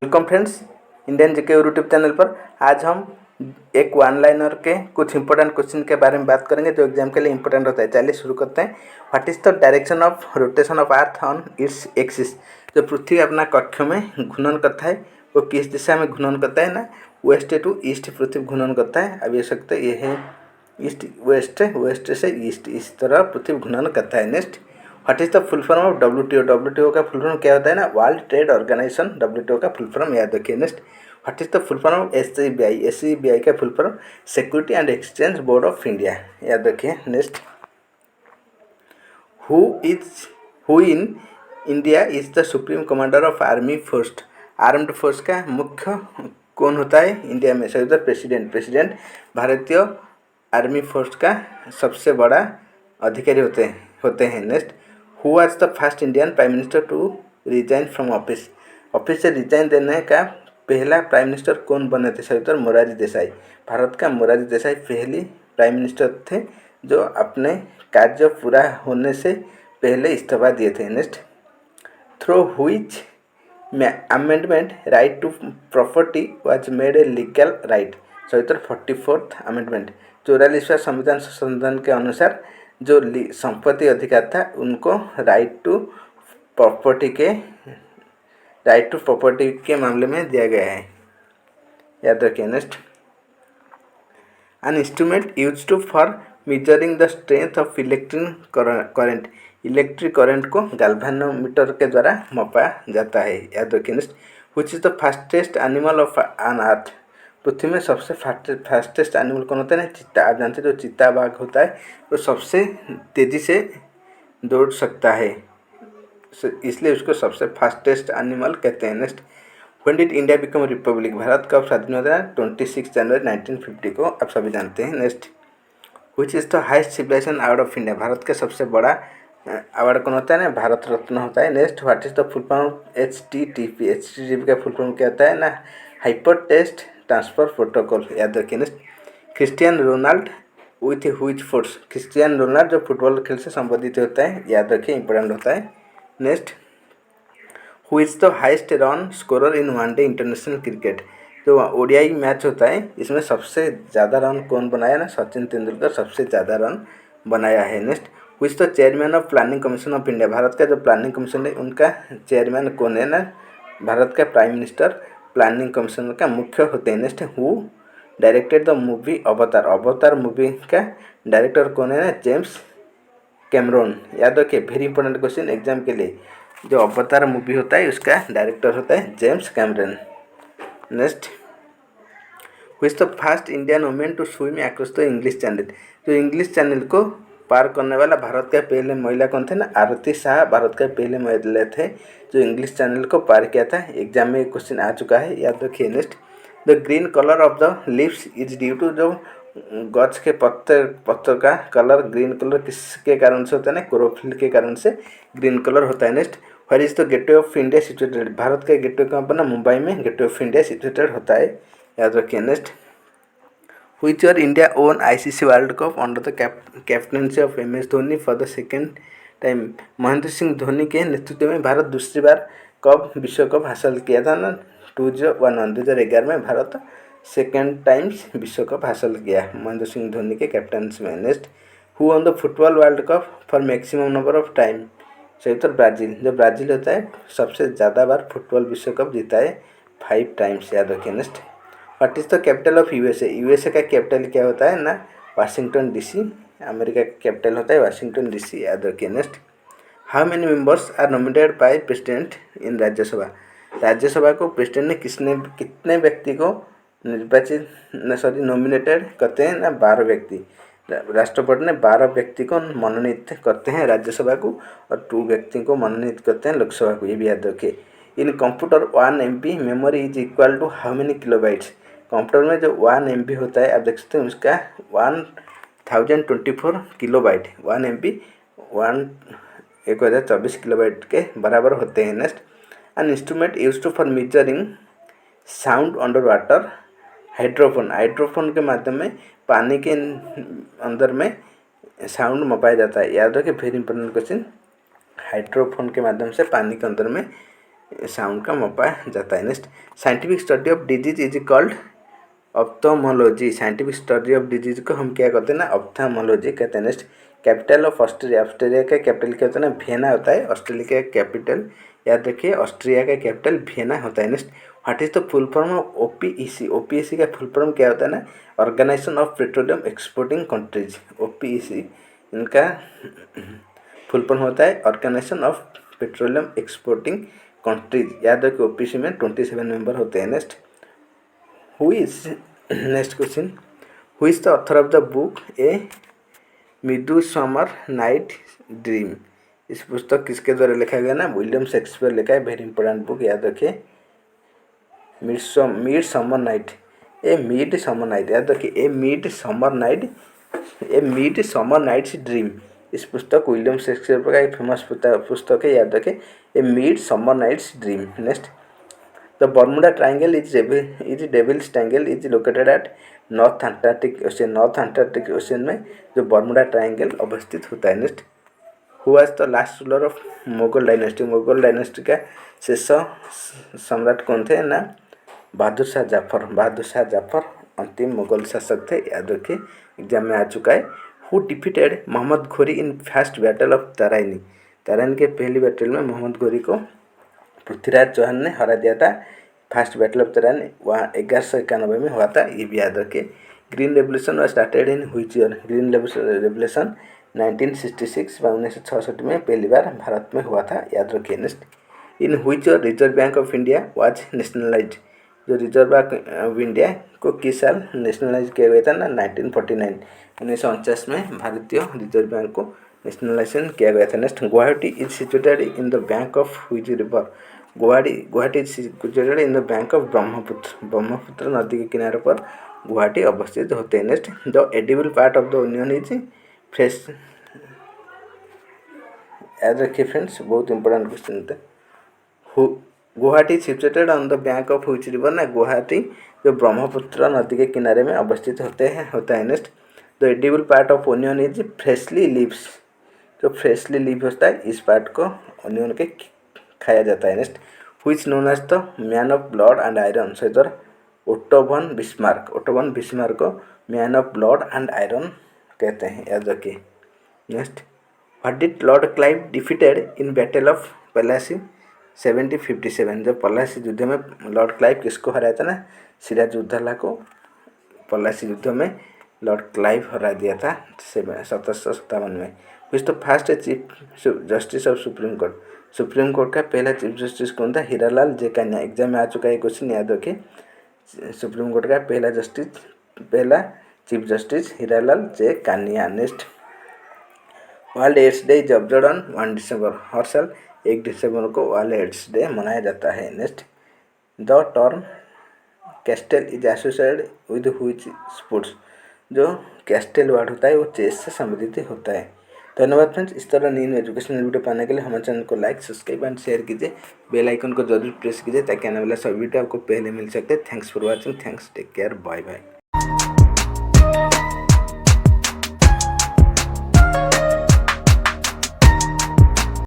Welcome friends, Indian GK YouTube channel पर। आज हम एक वन लाइनर के कुछ इंपॉर्टेंट क्वेश्चन के बारे में बात करेंगे जो एग्जाम के लिए इंपॉर्टेंट होता है। चलिए शुरू करते हैं। What is the direction of rotation of earth on its axis. जो पृथ्वी अपना कक्ष में घूर्णन करता है वो किस दिशा में घूर्णन करता है ना, वेस्ट टू ईस्ट पृथ्वी घूर्णन करता है। अब ये सकते ये है ईस्ट वेस्ट, वेस्ट से ईस्ट, इस तरह पृथ्वी घूर्णन करता है। Next, what is the full form of WTO. WTO का फुल फॉर्म क्या होता है ना, वर्ल्ड ट्रेड ऑर्गेनाइजेशन। डब्ल्यूटीओ का फुल फॉर्म याद रखिए। Next, what is the full form of SEBI. SEBI का full form security and exchange board of India, याद रखिए। Next, who in India is the supreme commander of army force. Armed force का मुख्य कौन होता है इंडिया में? सही उत्तर प्रेसिडेंट। प्रेसिडेंट भारतीय आर्मी फोर्स का सबसे बड़ा अधिकारी होते हैं। Next, who was the first Indian prime minister to resign from office. Office से रिजाइन देने का पहला प्राइम मिनिस्टर कौन बने थे? सही उत्तर मोरारजी देसाई। भारत का मोरारजी देसाई पहली प्राइम मिनिस्टर थे जो अपने कार्य पूरा होने से पहले इस्तीफा दिए थे। Next, through which amendment right to property was made a legal right. सही उत्तर 44th अमेंडमेंट। 44वां संविधान संशोधन के अनुसार जो संपत्ति अधिकार था उनको राइट टू प्रॉपर्टी के मामले में दिया गया है, याद रखिए। Next, an instrument use to for measuring the strength of electric current. Electric current को गैल्वेनोमीटर के द्वारा मापा जाता है, याद रखिए। Next, which is the fastest animal of on earth. पृथ्वी में सबसे फास्टेस्ट एनिमल कौन होता है ना, चीता। आप जानते हैं जो चीता बाघ होता है वो सबसे तेज़ी से दौड़ सकता है, इसलिए उसको सबसे फास्टेस्ट एनिमल कहते हैं। Next, when did India become Republic. Bharat कब स्वाधीन होता है? 26 जनवरी 1950 को, आप सभी जानते हैं। Next, which is the highest civilization award of India. भारत का सबसे बड़ा अवार्ड कौन होता है ना, भारत रत्न होता है। Next, what is the full form of HTTP। HTTP का फुल फॉर्म क्या होता है ना, हाइपर टेक्स्ट ट्रांसफर प्रोटोकॉल, याद रखिए। Next, Cristiano Ronaldo with which force. Cristiano Ronaldo जो फुटबॉल खेल से संबंधित होता है, याद रखिए, इंपॉर्टेंट होता है। Next, who is the highest run scorer in one day international cricket. जो ओडीआई मैच होता है इसमें सबसे ज़्यादा रन कौन बनाया ना, सचिन तेंदुलकर सबसे ज़्यादा रन बनाया है। Next, who is the chairman of planning commission of India. भारत का जो प्लानिंग कमीशन है उनका चेयरमैन कौन है ना, भारत का प्राइम मिनिस्टर प्लानिंग कमीशन का मुख्य होते हैं। Next, who directed the movie Avatar. Avatar movie का डायरेक्टर कौन है ना, जेम्स कैमरॉन, याद रखिए। वेरी इंपॉर्टेंट क्वेश्चन एग्जाम के लिए। जो अवतार मूवी होता है उसका डायरेक्टर होता है James Cameron. Next, who is the first Indian women to swim across the English Channel. जो इंग्लिश चैनल को पार करने वाला भारत का पहले महिला कौन थे ना, आरती शाह भारत का पहले महिला थे जो इंग्लिश चैनल को पार किया था। एग्जाम में क्वेश्चन आ चुका है, याद रखिए। Next, the green colour of the leaves is due to. जो गछ के पत्तर का कलर ग्रीन कलर किसके कारण से होता है ना, क्लोरोफिल के कारण से ग्रीन कलर होता है। Next, where is the gateway of India situated. Bharat का गेटवे कहाँ पर ना, मुंबई में गेटवे ऑफ इंडिया सिचुएटेड होता है, याद रखिए। Next, which year India own ICC world cup under the captaincy of MS Dhoni for the second time. Mahendra Singh Dhoni के नेतृत्व में भारत दूसरी बार कब विश्व कप हासिल किया था ना, 2011 में भारत सेकेंड टाइम्स विश्व कप हासिल किया महेंद्र सिंह धोनी के कैप्टनसी में। Next, who on the football world cup for maximum number of time. सही उत्तर ब्राज़ील। जो ब्राज़ील होता है सबसे ज़्यादा बार फुटबॉल विश्व कप जीता है, 5 टाइम्स, याद रखिए। Next, what is the capital of USA। USA का कैपिटल क्या होता है ना, वाशिंगटन DC। अमेरिका का कैपिटल होता है वाशिंगटन DC, याद रखिए। Next, how many members are nominated by president in Rajya Sabha. Rajya Sabha को प्रेसिडेंट ने कितने व्यक्ति को नॉमिनेटेड करते हैं ना, 12 व्यक्ति। राष्ट्रपति ने 12 व्यक्ति को मनोनीत करते हैं राज्यसभा को और 2 व्यक्ति को मनोनीत करते हैं लोकसभा को, ये भी याद रखिए। In computer 1 MB memory is equal to how many kilobytes. Computer में जो 1 MB होता है आप देख सकते हैं उसका 1024 किलोबाइट। 1 MB 1024 किलोबाइट के बराबर होते हैं। Next, an instrument use to for measuring sound under water. Hydrophone. Hydrophone के माध्यम में पानी के अंदर में साउंड मपाया जाता है, याद रखिए। Very important question. हाइड्रोफोन के माध्यम से पानी के अंदर में साउंड का मापा जाता है। Next, scientific study of disease is called ophthalmology. Scientific study of disease को हम क्या कहते हैं ना, ऑप्थोमोलॉजी कहते हैं। Next, capital of Australia. Australia का कैपिटल क्या होता है ना, वियना होता है। ऑस्ट्रेलिया का कैपिटल याद रखिए, ऑस्ट्रिया का कैपिटल वियना होता है। Next, what is the full form of OPEC. OPEC का फुल फॉर्म क्या होता है ना, organisation of petroleum exporting countries. OPEC इनका फुल फॉर्म होता है organisation of petroleum exporting countries. याद रखिए ओपीसी में 27 मेंबर होते हैं। Next, who is, next question, who is the author of the book a midsummer night dream. इस पुस्तक किसके द्वारा लिखा गया ना, विलियम शेक्सपियर लिखा है। वेरी इंपॉर्टेंट बुक, याद रखिए। मिड समर नाइट, ए मिड समर नाइट, याद रखिए ए मिड समर नाइट्स ड्रीम। इस पुस्तक विलियम शेक्सपियर का एक फेमस पुस्तक है, याद रखें a midsummer night's dream. Next, the Bermuda triangle is devil's triangle is located at north Antarctic ocean. North Antarctic ocean में जो बर्मुडा ट्रायंगल अवस्थित होता है। Next, who was the last ruler of Mughal dynasty. Mughal dynasty का शेष सम्राट कौन थे ना, बहादुर शाह जाफर। बहादुर शाह जाफर अंतिम मुगल शासक थे, याद रखिए, एग्जाम में आ चुका है। Who defeated Mohammad Ghori in first battle of Tarain. Tarain के पहली बैटल में मोहम्मद घोरी को पृथ्वीराज चौहान ने हरा दिया था। फर्स्ट बैटल ऑफ तराइन वहाँ 1191 में हुआ था, ये भी याद रखिए। Green revolution was started in which year. Green revolution 1966 व 1966 में पहली बार भारत में हुआ था, याद रखिए। Next, in which year reserve bank of India was nationalised. जो रिजर्व बैंक ऑफ इंडिया को किस साल नेशनलाइज किया गया था ना, 1949 1949 में भारतीय रिजर्व बैंक को नेशनलाइजेशन किया गया था। Next, Guwahati is situated in the bank of which river. Guwahati is situated in the bank of Brahmaputra. Brahmaputra नदी के किनारे पर गुवाहाटी अवस्थित होते हैं। Next, the edible part of the onion is fresh. याद रखिए फ्रेंड्स, बहुत इंपॉर्टेंट क्वेश्चन होता है। Guwahati situated on the bank of which river ना, गुवाहाटी जो ब्रह्मपुत्र नदी के किनारे में अवस्थित होता है। Next, the edible part of onion is freshly leaves. जो फ्रेशली लीव होता है इस पार्ट को ओनियन के खाया जाता है। Next, which known as the man of blood and iron. Sir Otto von Bismarck. Otto von Bismarck को man of blood and iron कहते हैं, याद रखिए। Next, what did lord Clive defeated in battle of Plassey 1757। जब पलासी युद्ध में Lord Clive किसको हराया था ना, सिराजुद्दौला को पलासी युद्ध में लॉर्ड क्लाइव हरा दिया था 1757 में। Which the first chief justice of supreme court. Supreme Court का पहला चीफ जस्टिस कौन था, हीरालाल जे कान्या। एग्जाम में आ चुका है क्वेश्चन, याद रखिए। सुप्रीम कोर्ट का पहला chief justice Hiralal J Kania. Next, world AIDS day is observed on 1 December. हर साल 1 दिसंबर को वर्ल्ड एड्स डे मनाया जाता है। Next, the term castle is associated with which sports. जो कैस्टल वर्ड होता है वो चेस से संबंधित होता है। धन्यवाद फ्रेंड्स। इस तरह न्यू एजुकेशनल वीडियो पाने के लिए हमारे चैनल को लाइक, सब्सक्राइब एंड शेयर कीजिए। बेल आइकन को जरूर प्रेस कीजिए ताकि आने वाला सब वीडियो आपको पहले मिल सके। Thanks for watching. Thanks, take care, bye bye.